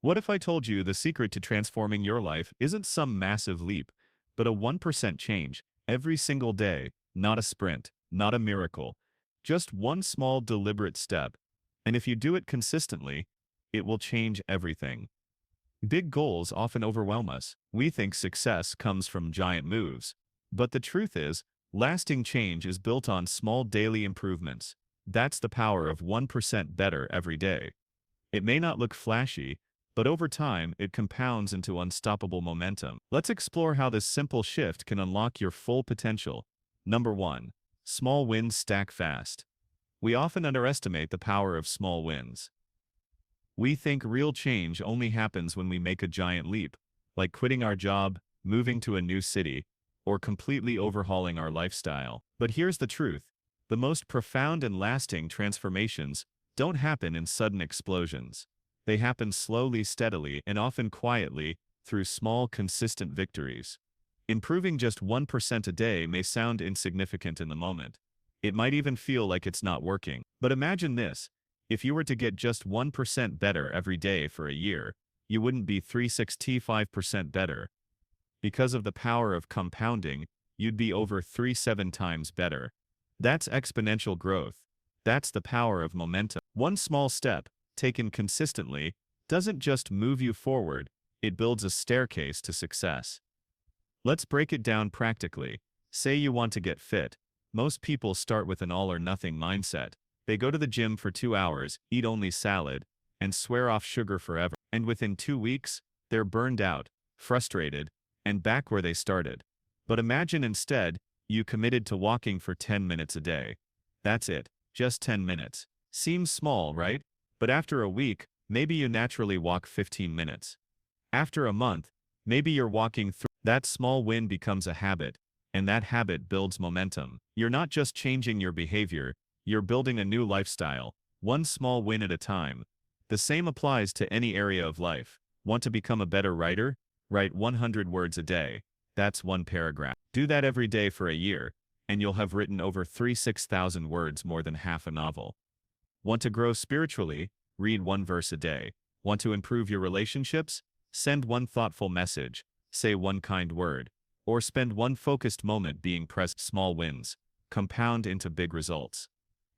What if I told you the secret to transforming your life isn't some massive leap, but a 1% change every single day, not a sprint, not a miracle, just one small deliberate step. And if you do it consistently, it will change everything. Big goals often overwhelm us. We think success comes from giant moves. But the truth is, lasting change is built on small daily improvements. That's the power of 1% better every day. It may not look flashy, but over time, it compounds into unstoppable momentum. Let's explore how this simple shift can unlock your full potential. Number 1. Small wins stack fast. We often underestimate the power of small wins. We think real change only happens when we make a giant leap, like quitting our job, moving to a new city, or completely overhauling our lifestyle. But here's the truth. The most profound and lasting transformations don't happen in sudden explosions. They happen slowly, steadily, and often quietly through small, consistent victories. Improving just 1% a day may sound insignificant in the moment. It might even feel like it's not working. But imagine this. If you were to get just 1% better every day for a year, you wouldn't be 365% better. Because of the power of compounding, you'd be over 37 times better. That's exponential growth. That's the power of momentum. One small step, taken consistently, doesn't just move you forward, it builds a staircase to success. Let's break it down practically. Say you want to get fit. Most people start with an all-or-nothing mindset. They go to the gym for 2 hours, eat only salad, and swear off sugar forever. And within 2 weeks, they're burned out, frustrated, and back where they started. But imagine instead, you committed to walking for 10 minutes a day. That's it, just 10 minutes. Seems small, right? But after a week, maybe you naturally walk 15 minutes. After a month, maybe you're walking through. That small win becomes a habit, and that habit builds momentum. You're not just changing your behavior, you're building a new lifestyle, one small win at a time. The same applies to any area of life. Want to become a better writer? Write 100 words a day. That's one paragraph. Do that every day for a year, and you'll have written over 36,000 words, more than half a novel. Want to grow spiritually? Read one verse a day. Want to improve your relationships? Send one thoughtful message, say one kind word, or spend one focused moment being present. Small wins compound into big results.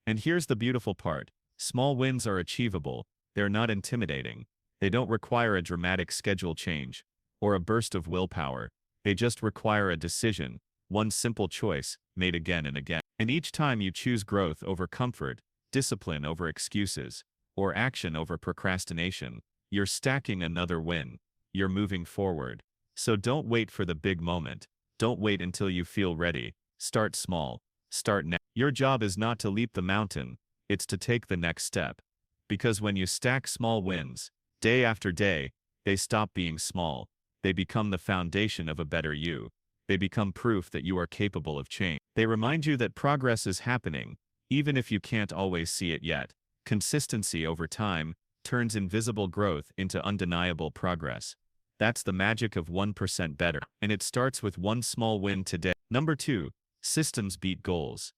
And here's the beautiful part. Small wins are achievable. They're not intimidating. They don't require a dramatic schedule change or a burst of willpower. They just require a decision, one simple choice, made again and again. And each time you choose growth over comfort, discipline over excuses, or action over procrastination, you're stacking another win. You're moving forward. So don't wait for the big moment. Don't wait until you feel ready. Start small. Start now. Your job is not to leap the mountain, it's to take the next step. Because when you stack small wins, day after day, they stop being small. They become the foundation of a better you. They become proof that you are capable of change. They remind you that progress is happening, even if you can't always see it yet. Consistency over time turns invisible growth into undeniable progress. That's the magic of 1% better, and it starts with one small win today. Number 2, systems beat goals.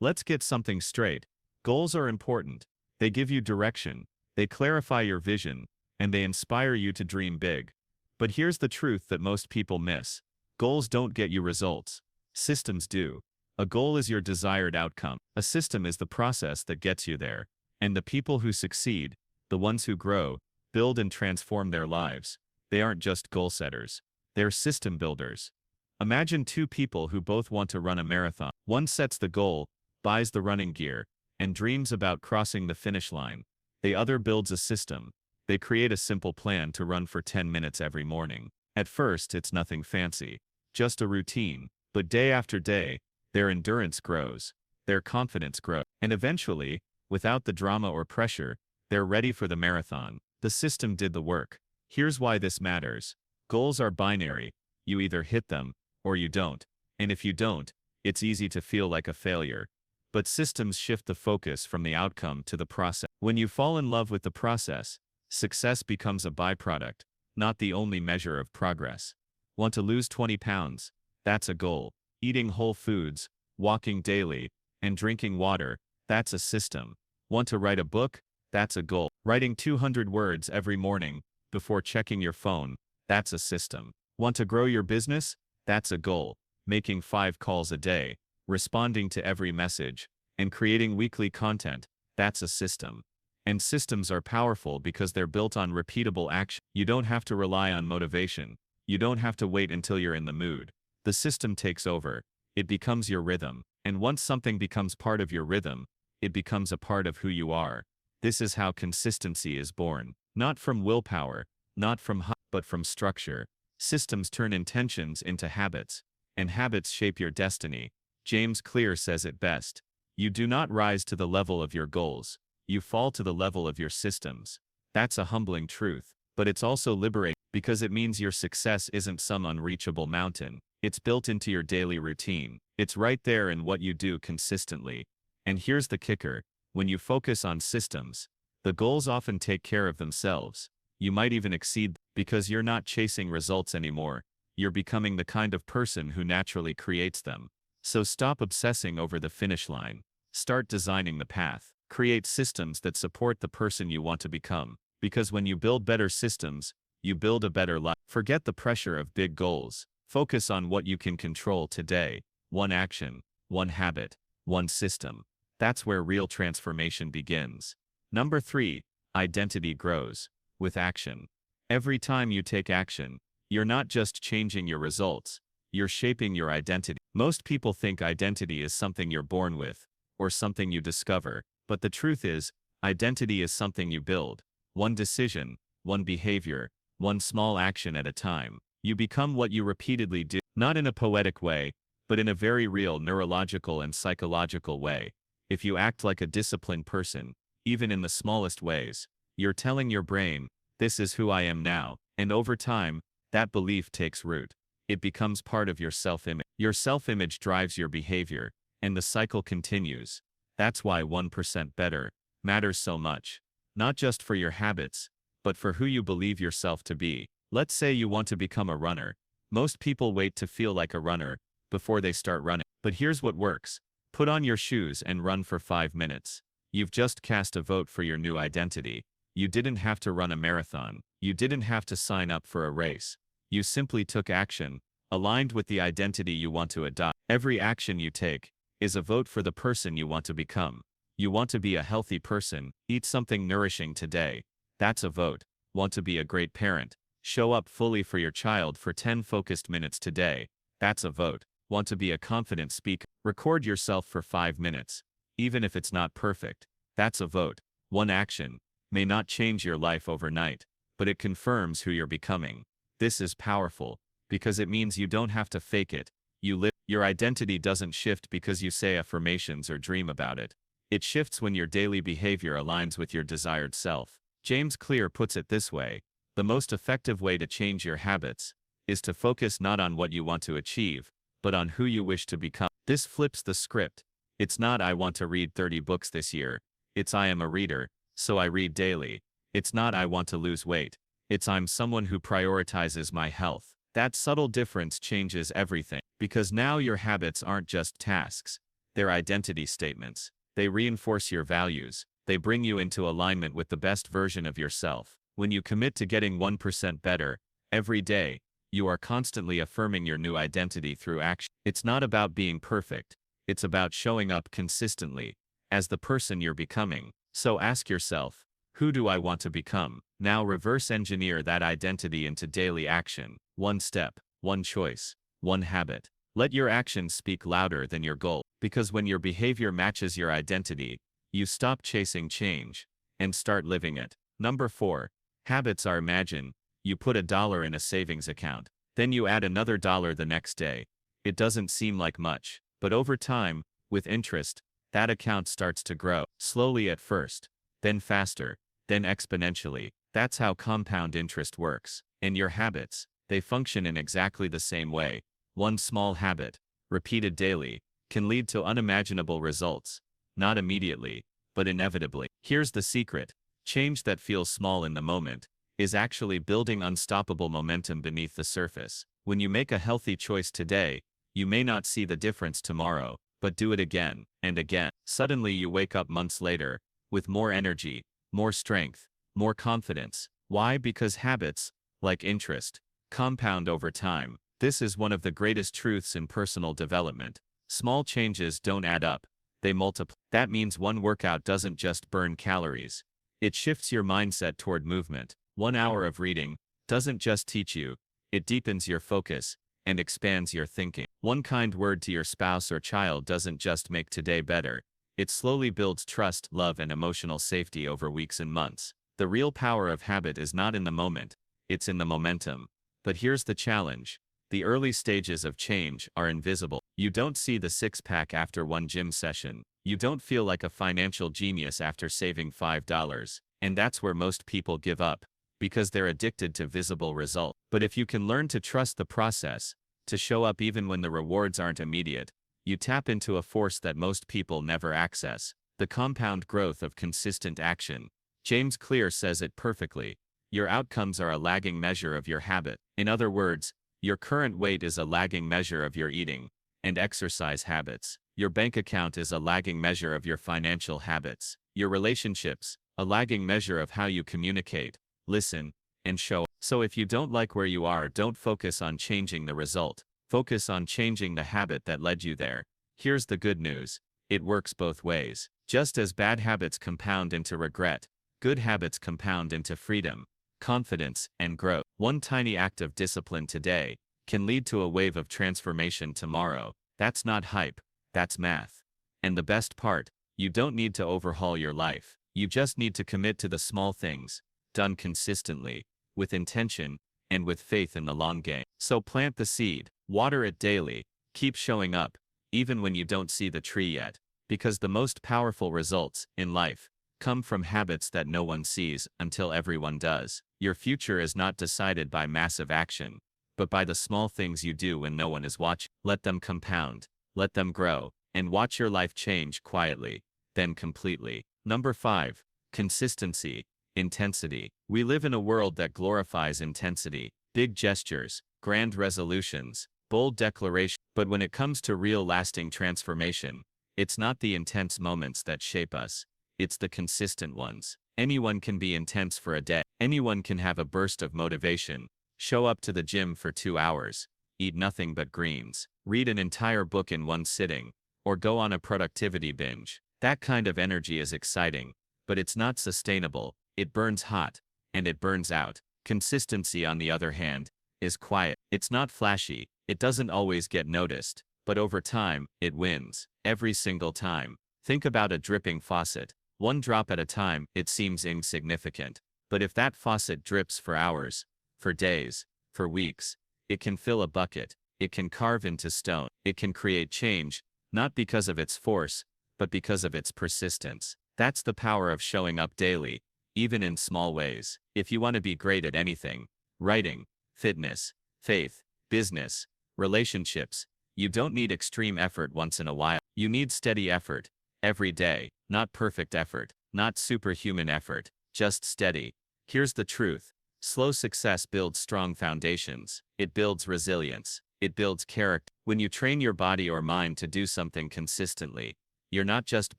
Let's get something straight. Goals are important. They give you direction, they clarify your vision, and they inspire you to dream big. But here's the truth that most people miss. Goals don't get you results. Systems do. A goal is your desired outcome. A system is the process that gets you there. And the people who succeed, the ones who grow, build and transform their lives, they aren't just goal setters. They're system builders. Imagine 2 people who both want to run a marathon. One sets the goal, buys the running gear, and dreams about crossing the finish line. The other builds a system. They create a simple plan to run for 10 minutes every morning. At first, it's nothing fancy, just a routine. But day after day, their endurance grows, their confidence grows, and eventually, without the drama or pressure, they're ready for the marathon. The system did the work. Here's why this matters. Goals are binary. You either hit them, or you don't. And if you don't, it's easy to feel like a failure. But systems shift the focus from the outcome to the process. When you fall in love with the process, success becomes a byproduct, not the only measure of progress. Want to lose 20 pounds? That's a goal. Eating whole foods, walking daily, and drinking water, that's a system. Want to write a book? That's a goal. Writing 200 words every morning, before checking your phone, that's a system. Want to grow your business? That's a goal. Making 5 calls a day, responding to every message, and creating weekly content, that's a system. And systems are powerful because they're built on repeatable action. You don't have to rely on motivation. You don't have to wait until you're in the mood. The system takes over. It becomes your rhythm. And once something becomes part of your rhythm, it becomes a part of who you are. This is how consistency is born. Not from willpower, not from hype, but from structure. Systems turn intentions into habits, and habits shape your destiny. James Clear says it best. You do not rise to the level of your goals. You fall to the level of your systems. That's a humbling truth, but it's also liberating because it means your success isn't some unreachable mountain. It's built into your daily routine. It's right there in what you do consistently. And here's the kicker. When you focus on systems, the goals often take care of themselves. You might even exceed because you're not chasing results anymore. You're becoming the kind of person who naturally creates them. So stop obsessing over the finish line. Start designing the path. Create systems that support the person you want to become. Because when you build better systems, you build a better life. Forget the pressure of big goals. Focus on what you can control today. One action, one habit, one system. That's where real transformation begins. Number 3, identity grows with action. Every time you take action, you're not just changing your results, you're shaping your identity. Most people think identity is something you're born with, or something you discover, but the truth is, identity is something you build. One decision, one behavior, one small action at a time. You become what you repeatedly do, not in a poetic way, but in a very real neurological and psychological way. If you act like a disciplined person, even in the smallest ways, you're telling your brain, this is who I am now, and over time, that belief takes root. It becomes part of your self-image. Your self-image drives your behavior, and the cycle continues. That's why 1% better matters so much. Not just for your habits, but for who you believe yourself to be. Let's say you want to become a runner. Most people wait to feel like a runner before they start running. But here's what works. Put on your shoes and run for 5 minutes. You've just cast a vote for your new identity. You didn't have to run a marathon. You didn't have to sign up for a race. You simply took action, aligned with the identity you want to adopt. Every action you take is a vote for the person you want to become. You want to be a healthy person, eat something nourishing today. That's a vote. Want to be a great parent? Show up fully for your child for 10 focused minutes today. That's a vote. Want to be a confident speaker? Record yourself for 5 minutes. Even if it's not perfect, that's a vote. One action may not change your life overnight, but it confirms who you're becoming. This is powerful, because it means you don't have to fake it. You live. Your identity doesn't shift because you say affirmations or dream about it. It shifts when your daily behavior aligns with your desired self. James Clear puts it this way: the most effective way to change your habits is to focus not on what you want to achieve, but on who you wish to become. This flips the script. It's not I want to read 30 books this year. It's I am a reader, so I read daily. It's not I want to lose weight. It's I'm someone who prioritizes my health. That subtle difference changes everything, because now your habits aren't just tasks. They're identity statements. They reinforce your values. They bring you into alignment with the best version of yourself. When you commit to getting 1% better every day, you are constantly affirming your new identity through action. It's not about being perfect. It's about showing up consistently as the person you're becoming. So ask yourself, who do I want to become? Now reverse engineer that identity into daily action. One step, one choice, one habit. Let your actions speak louder than your goal. Because when your behavior matches your identity, you stop chasing change and start living it. Number 4, habits are imagine. You put $1 in a savings account. Then you add another $1 the next day. It doesn't seem like much, but over time, with interest, that account starts to grow. Slowly at first, then faster, then exponentially. That's how compound interest works. And your habits, they function in exactly the same way. One small habit, repeated daily, can lead to unimaginable results. Not immediately, but inevitably. Here's the secret. Change that feels small in the moment is actually building unstoppable momentum beneath the surface. When you make a healthy choice today, you may not see the difference tomorrow, but do it again and again. Suddenly you wake up months later with more energy, more strength, more confidence, Why? Because habits, like interest, compound over time. This is one of the greatest truths in personal development. Small changes don't add up, they multiply. That means one workout doesn't just burn calories. It shifts your mindset toward movement. 1 hour of reading doesn't just teach you, it deepens your focus and expands your thinking. One kind word to your spouse or child doesn't just make today better. It slowly builds trust, love, and emotional safety over weeks and months. The real power of habit is not in the moment, it's in the momentum. But here's the challenge. The early stages of change are invisible. You don't see the six-pack after one gym session. You don't feel like a financial genius after saving $5. And that's where most people give up, because they're addicted to visible results. But if you can learn to trust the process, to show up even when the rewards aren't immediate, you tap into a force that most people never access, the compound growth of consistent action. James Clear says it perfectly. Your outcomes are a lagging measure of your habit. In other words, your current weight is a lagging measure of your eating and exercise habits. Your bank account is a lagging measure of your financial habits. Your relationships, a lagging measure of how you communicate, listen, and show. So if you don't like where you are, don't focus on changing the result. Focus on changing the habit that led you there. Here's the good news. It works both ways. Just as bad habits compound into regret, good habits compound into freedom, confidence, and growth. One tiny act of discipline today can lead to a wave of transformation tomorrow. That's not hype, that's math. And the best part, you don't need to overhaul your life. You just need to commit to the small things, done consistently, with intention, and with faith in the long game. So plant the seed, water it daily, keep showing up, even when you don't see the tree yet. Because the most powerful results in life come from habits that no one sees until everyone does. Your future is not decided by massive action, but by the small things you do when no one is watching. Let them compound, let them grow, and watch your life change quietly, then completely. Number 5. Consistency, intensity. We live in a world that glorifies intensity, big gestures, grand resolutions, bold declarations. But when it comes to real lasting transformation, it's not the intense moments that shape us. It's the consistent ones. Anyone can be intense for a day. Anyone can have a burst of motivation, show up to the gym for 2 hours, eat nothing but greens, read an entire book in one sitting, or go on a productivity binge. That kind of energy is exciting, but it's not sustainable. It burns hot, and it burns out. Consistency, on the other hand, is quiet. It's not flashy. It doesn't always get noticed, but over time, it wins. Every single time. Think about a dripping faucet. One drop at a time, it seems insignificant. But if that faucet drips for hours, for days, for weeks, it can fill a bucket, it can carve into stone, it can create change, not because of its force, but because of its persistence. That's the power of showing up daily, even in small ways. If you want to be great at anything, writing, fitness, faith, business, relationships, you don't need extreme effort once in a while. You need steady effort, every day. Not perfect effort, not superhuman effort, just steady. Here's the truth. Slow success builds strong foundations. It builds resilience. It builds character. When you train your body or mind to do something consistently, you're not just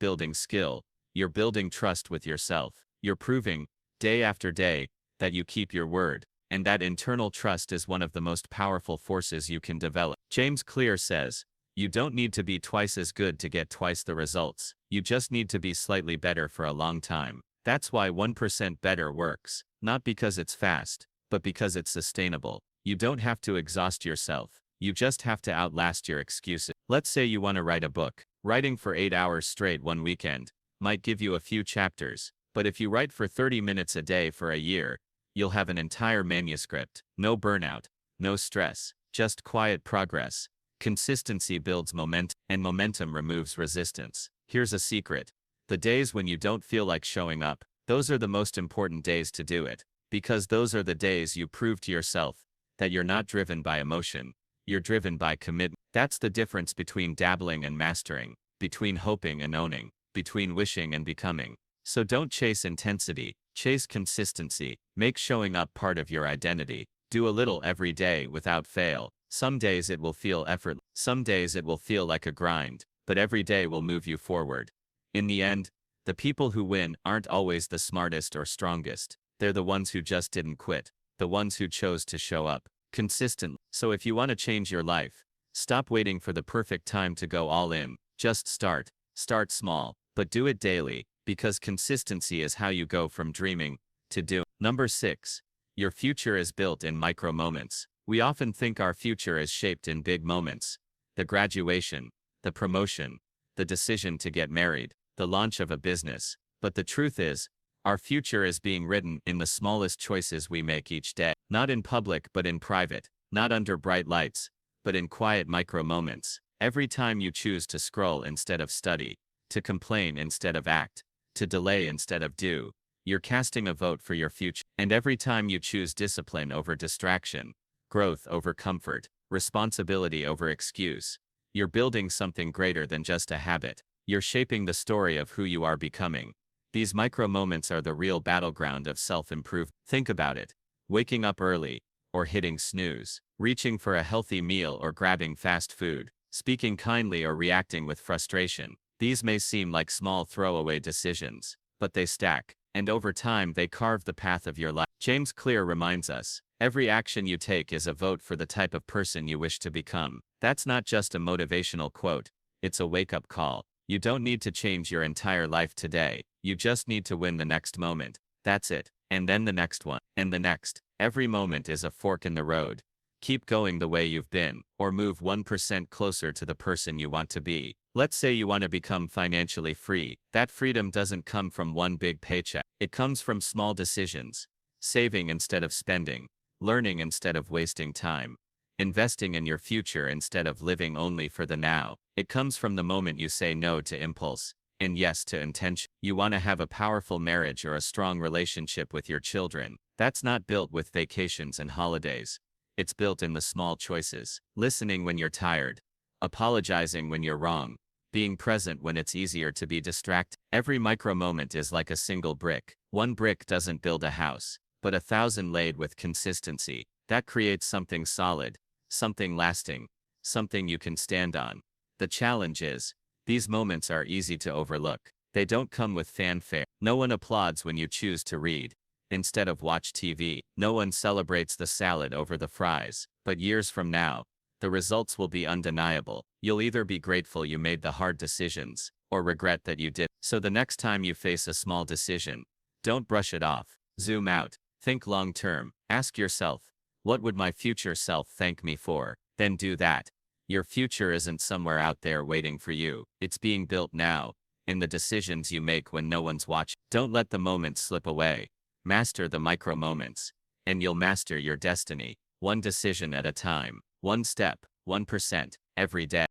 building skill, you're building trust with yourself. You're proving, day after day, that you keep your word. And that internal trust is one of the most powerful forces you can develop. James Clear says, you don't need to be twice as good to get twice the results. You just need to be slightly better for a long time. That's why 1% better works. Not because it's fast, but because it's sustainable. You don't have to exhaust yourself. You just have to outlast your excuses. Let's say you want to write a book. Writing for 8 hours straight one weekend might give you a few chapters. But if you write for 30 minutes a day for a year, you'll have an entire manuscript. No burnout, no stress, just quiet progress. Consistency builds momentum, and momentum removes resistance. Here's a secret. The days when you don't feel like showing up, those are the most important days to do it. Because those are the days you prove to yourself that you're not driven by emotion, you're driven by commitment. That's the difference between dabbling and mastering, between hoping and owning, between wishing and becoming. So don't chase intensity, chase consistency. Make showing up part of your identity. Do a little every day without fail. Some days it will feel effortless, some days it will feel like a grind, but every day will move you forward. In the end, the people who win aren't always the smartest or strongest. They're the ones who just didn't quit, the ones who chose to show up consistently. So if you want to change your life, stop waiting for the perfect time to go all in. Just start. Start small, but do it daily, because consistency is how you go from dreaming to doing. Number 6. Your future is built in micro moments. We often think our future is shaped in big moments. The graduation, the promotion, the decision to get married, the launch of a business. But the truth is, our future is being written in the smallest choices we make each day. Not in public but in private, not under bright lights, but in quiet micro moments. Every time you choose to scroll instead of study, to complain instead of act, to delay instead of do, you're casting a vote for your future. And every time you choose discipline over distraction, growth over comfort, responsibility over excuse, you're building something greater than just a habit. You're shaping the story of who you are becoming. These micro moments are the real battleground of self-improvement. Think about it. Waking up early, or hitting snooze, reaching for a healthy meal or grabbing fast food, speaking kindly or reacting with frustration. These may seem like small throwaway decisions, but they stack, and over time they carve the path of your life. James Clear reminds us, every action you take is a vote for the type of person you wish to become. That's not just a motivational quote, it's a wake-up call. You don't need to change your entire life today, you just need to win the next moment. That's it. And then the next one, and the next. Every moment is a fork in the road. Keep going the way you've been, or move 1% closer to the person you want to be. Let's say you want to become financially free. That freedom doesn't come from one big paycheck. It comes from small decisions. Saving instead of spending. Learning instead of wasting time. Investing in your future instead of living only for the now. It comes from the moment you say no to impulse and yes to intention. You want to have a powerful marriage or a strong relationship with your children. That's not built with vacations and holidays. It's built in the small choices. Listening when you're tired. Apologizing when you're wrong. Being present when it's easier to be distracted. Every micro moment is like a single brick. One brick doesn't build a house, but 1,000 laid with consistency. That creates something solid, something lasting, something you can stand on. The challenge is, these moments are easy to overlook. They don't come with fanfare. No one applauds when you choose to read instead of watch TV. No one celebrates the salad over the fries. But years from now, the results will be undeniable. You'll either be grateful you made the hard decisions, or regret that you did. So the next time you face a small decision, don't brush it off. Zoom out. Think long term. Ask yourself, what would my future self thank me for? Then do that. Your future isn't somewhere out there waiting for you. It's being built now, in the decisions you make when no one's watching. Don't let the moments slip away. Master the micro moments, and you'll master your destiny. One decision at a time, one step, 1%, every day.